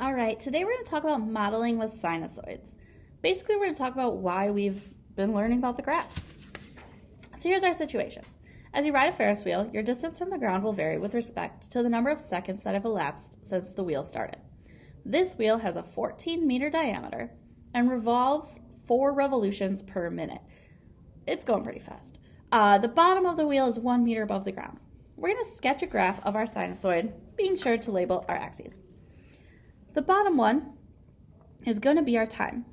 All right, today we're going to talk about modeling with sinusoids. Basically, we're going to talk about why we've been learning about the graphs. So here's our situation. As you ride a Ferris wheel, your distance from the ground will vary with respect to the number of seconds that have elapsed since the wheel started. This wheel has a 14-meter diameter and revolves 4 revolutions per minute. It's going pretty fast. The bottom of the wheel is 1 meter above the ground. We're going to sketch a graph of our sinusoid, being sure to label our axes. The bottom one is going to be our time.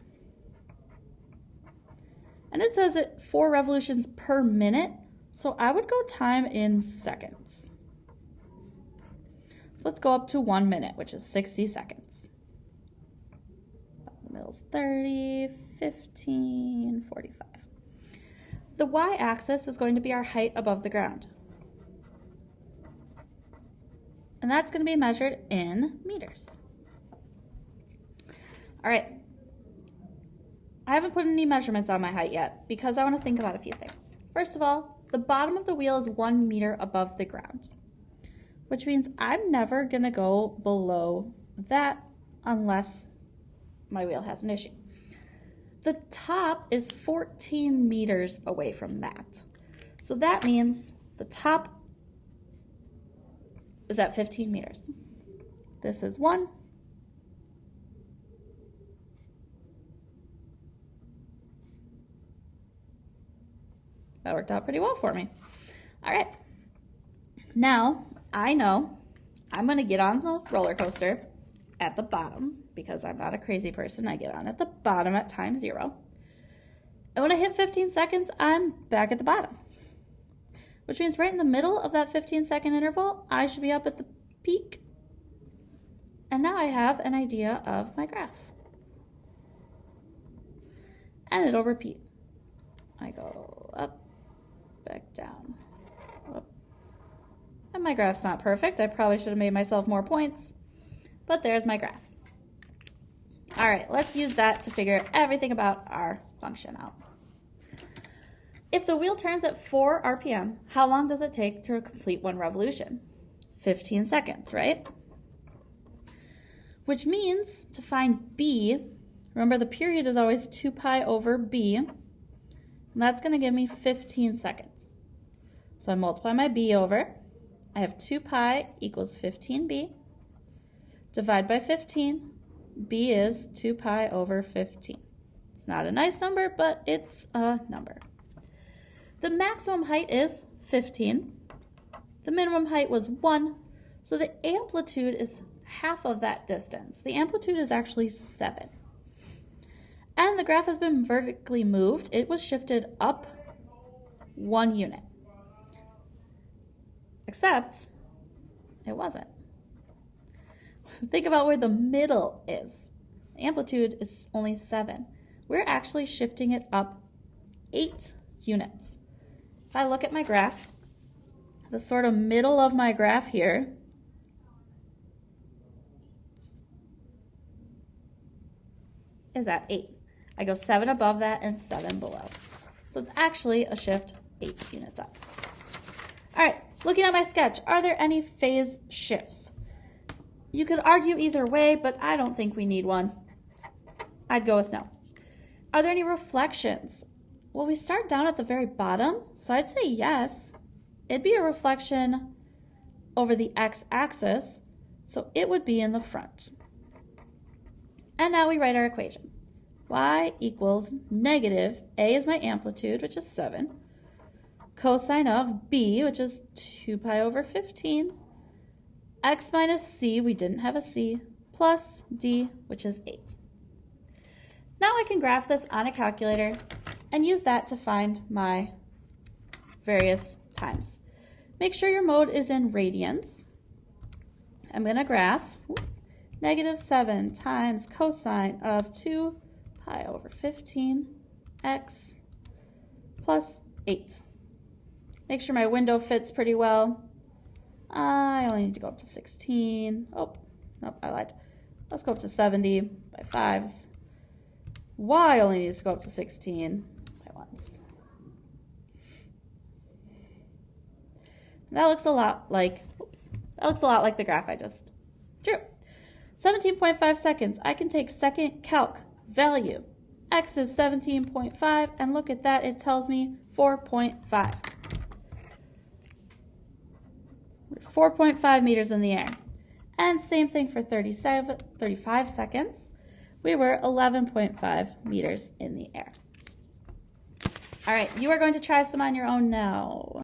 And it says it 4 revolutions per minute, so I would go time in seconds. So let's go up to 1 minute, which is 60 seconds. The middle's 30, 15, 45. The y-axis is going to be our height above the ground. And that's going to be measured in meters. All right, I haven't put any measurements on my height yet because I want to think about a few things. First of all, the bottom of the wheel is 1 meter above the ground, which means I'm never going to go below that unless my wheel has an issue. The top is 14 meters away from that. So that means the top is at 15 meters. This is 1. That worked out pretty well for me. All right. Now, I know I'm going to get on the roller coaster at the bottom because I'm not a crazy person. I get on at the bottom at time 0. And when I hit 15 seconds, I'm back at the bottom, which means right in the middle of that 15-second interval, I should be up at the peak. And now I have an idea of my graph. And it'll repeat. I go up, back down, up. And my graph's not perfect. I probably should have made myself more points, but there's my graph. All right, let's use that to figure everything about our function out. If the wheel turns at 4 RPM, how long does it take to complete 1 revolution? 15 seconds, right? Which means to find B, remember the period is always 2 pi over B, and that's going to give me 15 seconds. So I multiply my B over. I have 2 pi equals 15B. Divide by 15. B is 2 pi over 15. It's not a nice number, but it's a number. The maximum height is 15. The minimum height was 1. So the amplitude is half of that distance. The amplitude is actually 7. And the graph has been vertically moved. It was shifted up 1 unit. Except it wasn't. Think about where the middle is. The amplitude is only 7. We're actually shifting it up 8 units. If I look at my graph, the sort of middle of my graph here is at 8. I go 7 above that and 7 below. So it's actually a shift 8 units up. All right, looking at my sketch, are there any phase shifts? You could argue either way, but I don't think we need one. I'd go with no. Are there any reflections? Well, we start down at the very bottom, so I'd say yes. It'd be a reflection over the x-axis, so it would be in the front. And now we write our equation. Y equals negative, A is my amplitude, which is 7, cosine of B, which is 2 pi over 15, x minus C, we didn't have a C, plus D, which is 8. Now I can graph this on a calculator and use that to find my various times. Make sure your mode is in radians. I'm going to graph negative 7 times cosine of 2 pi over 15 x plus 8. Make sure my window fits pretty well. I only need to go up to 16. Oh, nope, I lied. Let's go up to 70 by 5s. Y only needs to go up to 16 by 1s. That looks a lot like, that looks a lot like the graph I just drew. 17.5 seconds. I can take second calc value. X is 17.5, and look at that, it tells me 4.5. 4.5 meters in the air. And same thing for 35 seconds. We were 11.5 meters in the air. All right, you are going to try some on your own now.